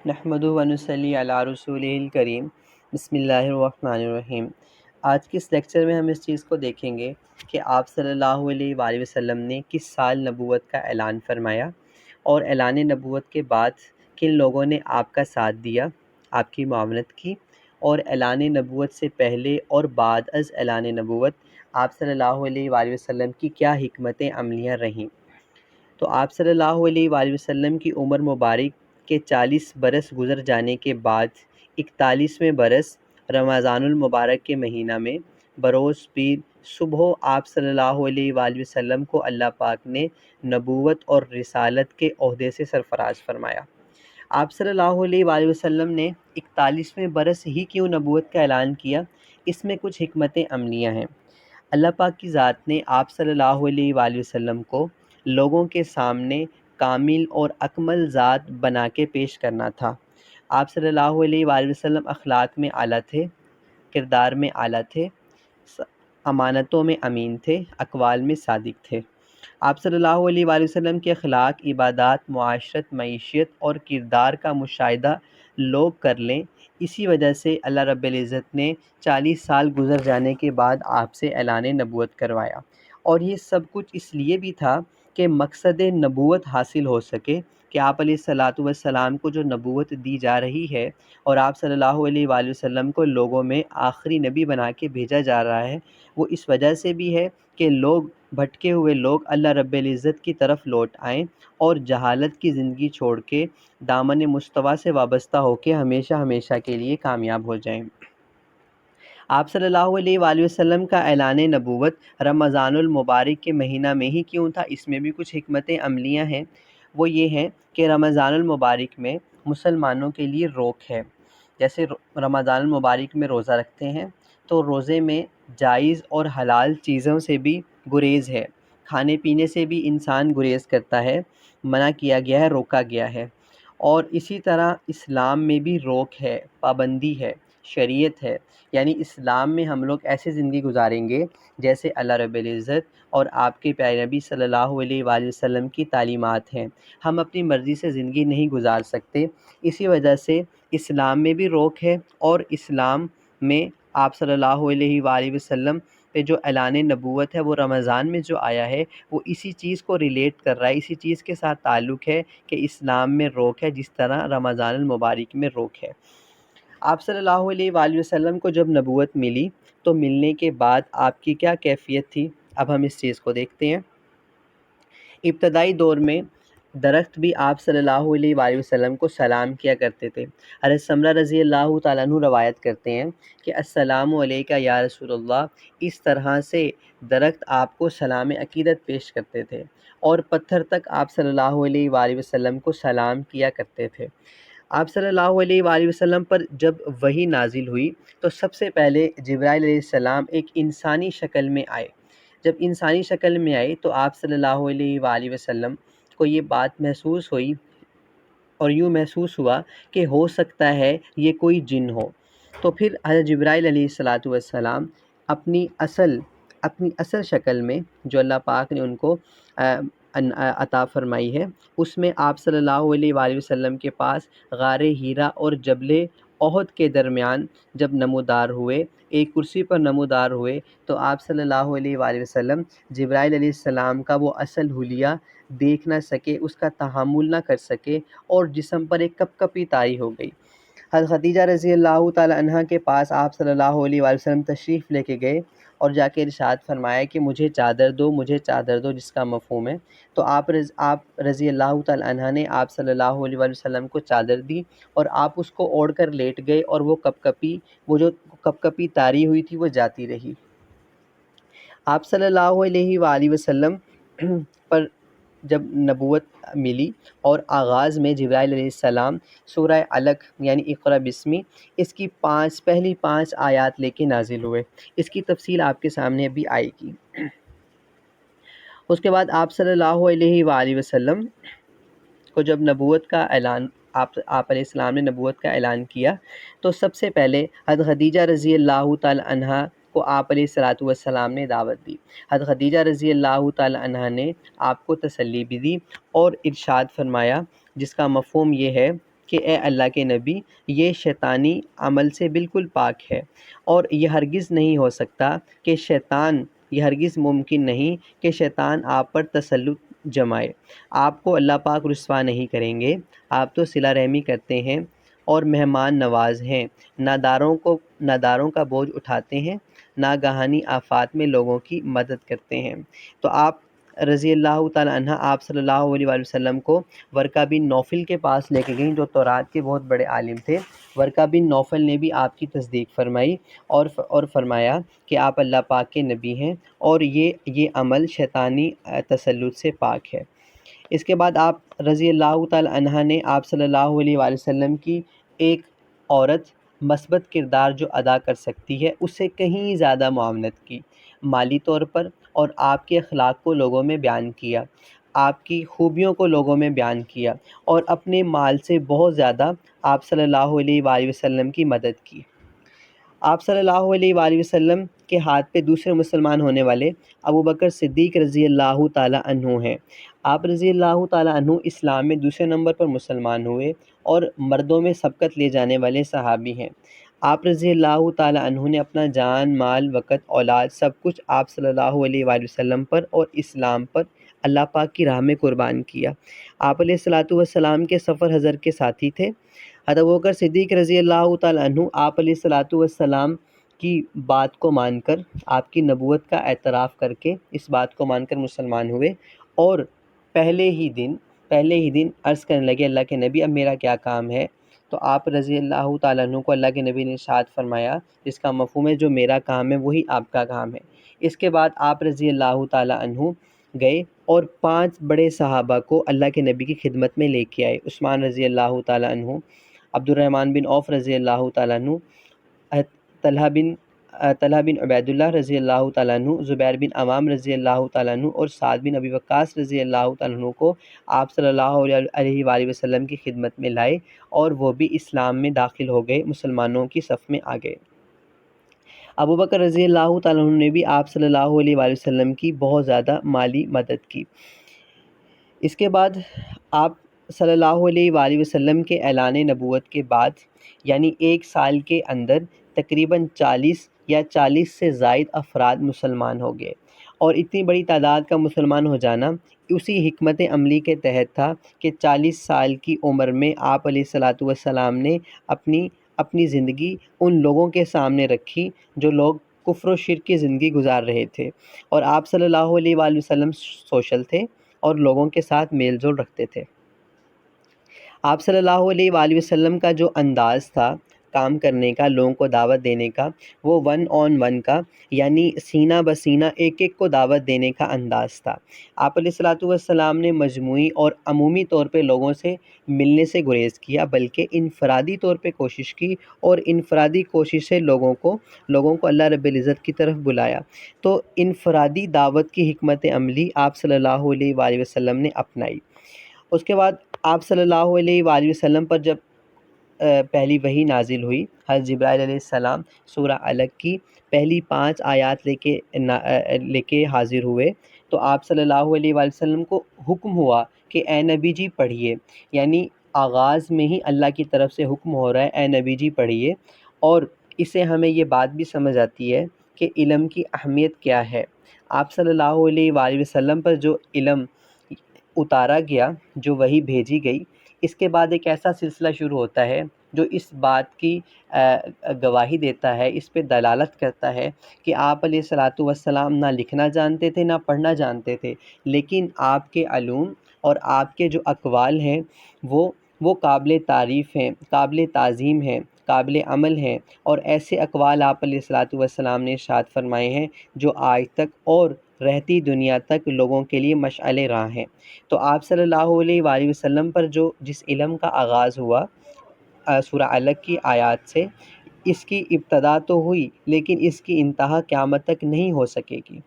نحمدہ و نصلی علی رسولہ الکریم بسم اللہ الرحمن الرحیم۔ آج کے اس لیکچر میں ہم اس چیز کو دیکھیں گے کہ آپ صلی اللہ علیہ وآلہ وسلم نے کس سال نبوت کا اعلان فرمایا، اور اعلان نبوت کے بعد کن لوگوں نے آپ کا ساتھ دیا، آپ کی معاونت کی، اور اعلان نبوت سے پہلے اور بعد از اعلان نبوت آپ صلی اللہ علیہ وآلہ وسلم کی کیا حکمت عملیاں رہیں۔ تو آپ صلی اللہ علیہ وآلہ وسلم کی عمر مبارک کے 40 برس گزر جانے کے بعد 41ویں برس رمضان المبارک کے مہینہ میں بروز پیر صبح آپ صلی اللہ علیہ وآلہ وسلم کو اللہ پاک نے نبوت اور رسالت کے عہدے سے سرفراز فرمایا۔ آپ صلی اللہ علیہ وآلہ وسلم نے 41ویں برس ہی کیوں نبوت کا اعلان کیا، اس میں کچھ حکمت عملیاں ہیں۔ اللہ پاک کی ذات نے آپ صلی اللہ علیہ وآلہ وسلم کو لوگوں کے سامنے کامل اور اکمل ذات بنا کے پیش کرنا تھا۔ آپ صلی اللہ علیہ وآلہ وسلم اخلاق میں اعلیٰ تھے، کردار میں اعلیٰ تھے، امانتوں میں امین تھے، اقوال میں صادق تھے۔ آپ صلی اللہ علیہ وآلہ وسلم کے اخلاق، عبادات، معاشرت، معیشت اور کردار کا مشاہدہ لوگ کر لیں۔ اسی وجہ سے اللہ رب العزت نے 40 سال گزر جانے کے بعد آپ سے اعلان نبوت کروایا، اور یہ سب کچھ اس لیے بھی تھا کہ مقصد نبوت حاصل ہو سکے، کہ آپ علیہ الصلاۃ والسلام کو جو نبوت دی جا رہی ہے اور آپ صلی اللہ علیہ وآلہ وسلم کو لوگوں میں آخری نبی بنا کے بھیجا جا رہا ہے، وہ اس وجہ سے بھی ہے کہ لوگ بھٹکے ہوئے لوگ اللہ رب العزت کی طرف لوٹ آئیں اور جہالت کی زندگی چھوڑ کے دامن مصطفیٰ سے وابستہ ہو کے ہمیشہ ہمیشہ کے لیے کامیاب ہو جائیں۔ آپ صلی اللہ علیہ وآلہ وسلم کا اعلان نبوت رمضان المبارک کے مہینہ میں ہی کیوں تھا، اس میں بھی کچھ حکمت عملیاں ہیں۔ وہ یہ ہیں کہ رمضان المبارک میں مسلمانوں کے لیے روک ہے۔ جیسے رمضان المبارک میں روزہ رکھتے ہیں تو روزے میں جائز اور حلال چیزوں سے بھی گریز ہے، کھانے پینے سے بھی انسان گریز کرتا ہے، منع کیا گیا ہے، روکا گیا ہے۔ اور اسی طرح اسلام میں بھی روک ہے، پابندی ہے، شریعت ہے، یعنی اسلام میں ہم لوگ ایسے زندگی گزاریں گے جیسے اللہ رب العزت اور آپ کے پیارے نبی صلی اللہ علیہ وآلہ وسلم کی تعلیمات ہیں۔ ہم اپنی مرضی سے زندگی نہیں گزار سکتے، اسی وجہ سے اسلام میں بھی روک ہے، اور اسلام میں آپ صلی اللہ علیہ وآلہ وسلم پہ جو اعلان نبوت ہے وہ رمضان میں جو آیا ہے وہ اسی چیز کو ریلیٹ کر رہا ہے، اسی چیز کے ساتھ تعلق ہے کہ اسلام میں روک ہے جس طرح رمضان المبارک میں روک ہے۔ آپ صلی اللہ علیہ وآلہ وسلم کو جب نبوت ملی تو ملنے کے بعد آپ کی کیا کیفیت تھی، اب ہم اس چیز کو دیکھتے ہیں۔ ابتدائی دور میں درخت بھی آپ صلی اللہ علیہ وآلہ وسلم کو سلام کیا کرتے تھے۔ حضرت سمرہ رضی اللہ تعالیٰ عنہ روایت کرتے ہیں کہ السلام علیکہ یا رسول اللہ، اس طرح سے درخت آپ کو سلام عقیدت پیش کرتے تھے، اور پتھر تک آپ صلی اللہ علیہ وآلہ وسلم کو سلام کیا کرتے تھے۔ آپ صلی اللہ علیہ وآلہ وسلم پر جب وحی نازل ہوئی تو سب سے پہلے جبرائیل علیہ السلام ایک انسانی شکل میں آئے۔ جب انسانی شکل میں آئے تو آپ صلی اللہ علیہ وآلہ وسلم کو یہ بات محسوس ہوئی اور یوں محسوس ہوا کہ ہو سکتا ہے یہ کوئی جن ہو۔ تو پھر حضرت جبرائیل علیہ السلام اپنی اصل شکل میں جو اللہ پاک نے ان کو عطا فرمائی ہے، اس میں آپ صلی اللہ علیہ وآلہ وسلم کے پاس غار ہیرا اور جبل احد کے درمیان جب نمودار ہوئے، ایک کرسی پر نمودار ہوئے، تو آپ صلی اللہ علیہ وآلہ وسلم جبرائیل علیہ السلام کا وہ اصل حلیہ دیکھ نہ سکے، اس کا تحمل نہ کر سکے، اور جسم پر ایک کپ کپی طاری ہو گئی۔ حضرت خدیجہ رضی اللہ تعالی عنہ کے پاس آپ صلی اللہ علیہ وآلہ وسلم تشریف لے کے گئے اور جا کے ارشاد فرمایا کہ مجھے چادر دو، مجھے چادر دو، جس کا مفہوم ہے تو آپ رضی اللہ تعالی عنہ نے آپ صلی اللہ علیہ وآلہ وسلم کو چادر دی، اور آپ اس کو اوڑھ کر لیٹ گئے، اور وہ جو کپ کپی طاری ہوئی تھی وہ جاتی رہی۔ آپ صلی اللہ علیہ وآلہ وسلم پر جب نبوت ملی اور آغاز میں جبرائیل علیہ السلام سورہ علق یعنی اقرأ بسمی، اس کی پہلی 5 آیات لے کے نازل ہوئے۔ اس کی تفصیل آپ کے سامنے ابھی آئے گی۔ اس کے بعد آپ صلی اللہ علیہ وآلہ وسلم کو جب نبوت کا اعلان آپ علیہ السلام نے نبوت کا اعلان کیا تو سب سے پہلے حضرت خدیجہ رضی اللہ تعالی عنہ کو آپ علیہ الصلاۃ والسلام نے دعوت دی۔ حضرت خدیجہ رضی اللہ تعالی عنہ نے آپ کو تسلی بھی دی اور ارشاد فرمایا، جس کا مفہوم یہ ہے کہ اے اللہ کے نبی، یہ شیطانی عمل سے بالکل پاک ہے، اور یہ ہرگز نہیں ہو سکتا کہ یہ ہرگز ممکن نہیں کہ شیطان آپ پر تسلط جمائے۔ آپ کو اللہ پاک رسوا نہیں کریں گے، آپ تو صلہ رحمی کرتے ہیں اور مہمان نواز ہیں، ناداروں کا بوجھ اٹھاتے ہیں، ناگہانی آفات میں لوگوں کی مدد کرتے ہیں۔ تو آپ رضی اللہ تعالیٰ عنہ آپ صلی اللہ علیہ وآلہ وسلم کو ورقہ بن نوفل کے پاس لے کے گئیں، جو تورات کے بہت بڑے عالم تھے۔ ورقہ بن نوفل نے بھی آپ کی تصدیق فرمائی اور فرمایا کہ آپ اللہ پاک کے نبی ہیں، اور یہ عمل شیطانی تسلط سے پاک ہے۔ اس کے بعد آپ رضی اللہ تعالی عنہ نے آپ صلی اللہ علیہ وآلہ وسلم کی ایک عورت مثبت کردار جو ادا کر سکتی ہے اس سے کہیں زیادہ معاونت کی، مالی طور پر، اور آپ کے اخلاق کو لوگوں میں بیان کیا، آپ کی خوبیوں کو لوگوں میں بیان کیا، اور اپنے مال سے بہت زیادہ آپ صلی اللہ علیہ وآلہ وسلم کی مدد کی۔ آپ صلی اللہ علیہ وآلہ وسلم کے ہاتھ پہ دوسرے مسلمان ہونے والے ابو بکر صدیق رضی اللہ تعالی عنہ ہیں۔ آپ رضی اللہ تعالی عنہ اسلام میں دوسرے نمبر پر مسلمان ہوئے اور مردوں میں سبقت لے جانے والے صحابی ہیں۔ آپ رضی اللہ تعالی عنہ نے اپنا جان، مال، وقت، اولاد سب کچھ آپ صلی اللہ علیہ وآلہ وسلم پر اور اسلام پر اللہ پاک کی راہ میں قربان کیا۔ آپ علیہ الصلوۃ والسلام کے سفر حضر کے ساتھی تھے۔ حضرت ابوبکر صدیق رضی اللہ تعالی عنہ آپ علیہ الصلوۃ والسلام کی بات کو مان کر، آپ کی نبوت کا اعتراف کر کے اس بات کو مان کر مسلمان ہوئے، اور پہلے ہی دن عرض کرنے لگے اللہ کے نبی اب میرا کیا کام ہے؟ تو آپ رضی اللہ تعالیٰ عنہ کو اللہ کے نبی نے ارشاد فرمایا، جس کا مفہوم ہے جو میرا کام ہے وہی آپ کا کام ہے۔ اس کے بعد آپ رضی اللہ تعالیٰ عنہ گئے اور 5 بڑے صحابہ کو اللہ کے نبی کی خدمت میں لے کے آئے۔ عثمان رضی اللہ تعالیٰ عنہ، عبد الرحمن بن عوف رضی اللہ تعالیٰ عنہ، طلحہ بن عبید اللہ رضی اللہ تعالیٰ عنہ، زبیر بن عوام رضی اللہ تعالیٰ عنہ، اور سعد بن ابی وقاص رضی اللہ تعالیٰ عنہ کو آپ صلی اللہ علیہ وآلہ وسلم کی خدمت میں لائے، اور وہ بھی اسلام میں داخل ہو گئے، مسلمانوں کی صف میں آ گئے۔ ابو بکر رضی اللہ تعالیٰ عنہ نے بھی آپ صلی اللہ علیہ وآلہ وسلم کی بہت زیادہ مالی مدد کی۔ اس کے بعد آپ صلی اللہ علیہ وآلہ وسلم کے اعلان نبوت کے بعد، یعنی 1 سال کے اندر تقریباً 40 سے زائد افراد مسلمان ہو گئے، اور اتنی بڑی تعداد کا مسلمان ہو جانا اسی حکمت عملی کے تحت تھا کہ 40 سال کی عمر میں آپ علیہ الصلوۃ والسلام نے اپنی زندگی ان لوگوں کے سامنے رکھی جو لوگ کفر و شرک کی زندگی گزار رہے تھے، اور آپ صلی اللہ علیہ وآلہ وسلم سوشل تھے اور لوگوں کے ساتھ میل جول رکھتے تھے۔ آپ صلی اللہ علیہ وآلہ وسلم کا جو انداز تھا کام کرنے کا، لوگوں کو دعوت دینے کا، وہ 1 on 1 کا، یعنی سینہ بسینہ ایک کو دعوت دینے کا انداز تھا۔ آپ علیہ الصلوۃ والسلام نے مجموعی اور عمومی طور پہ لوگوں سے ملنے سے گریز کیا، بلکہ انفرادی طور پہ کوشش کی، اور انفرادی کوشش سے لوگوں کو اللہ رب العزت کی طرف بلایا۔ تو انفرادی دعوت کی حکمت عملی آپ صلی اللہ علیہ وآلہ وسلم نے اپنائی۔ اس کے بعد آپ صلی اللہ علیہ وآلہ وسلم پر جب پہلی وحی نازل ہوئی، حضرت جبرائیل علیہ السلام سورہ علق کی پہلی 5 آیات لے کے حاضر ہوئے، تو آپ صلی اللہ علیہ وآلہ وسلم کو حکم ہوا کہ اے نبی جی پڑھیے، یعنی آغاز میں ہی اللہ کی طرف سے حکم ہو رہا ہے اے نبی جی پڑھیے، اور اسے ہمیں یہ بات بھی سمجھ آتی ہے کہ علم کی اہمیت کیا ہے۔ آپ صلی اللہ علیہ وآلہ وسلم پر جو علم اتارا گیا، جو وحی بھیجی گئی، اس کے بعد ایک ایسا سلسلہ شروع ہوتا ہے جو اس بات کی گواہی دیتا ہے، اس پہ دلالت کرتا ہے کہ آپ علیہ الصلوۃ والسلام نہ لکھنا جانتے تھے نہ پڑھنا جانتے تھے، لیکن آپ کے علوم اور آپ کے جو اقوال ہیں وہ قابل تعریف ہیں، قابل تعظیم ہیں، قابل عمل ہیں، اور ایسے اقوال آپ علیہ الصلوۃ والسلام نے ارشاد فرمائے ہیں جو آج تک اور رہتی دنیا تک لوگوں کے لیے مشعل راہ ہیں۔ تو آپ صلی اللہ علیہ وآلہ وسلم پر جس علم کا آغاز ہوا سورہ علق کی آیات سے، اس کی ابتدا تو ہوئی لیکن اس کی انتہا قیامت تک نہیں ہو سکے گی۔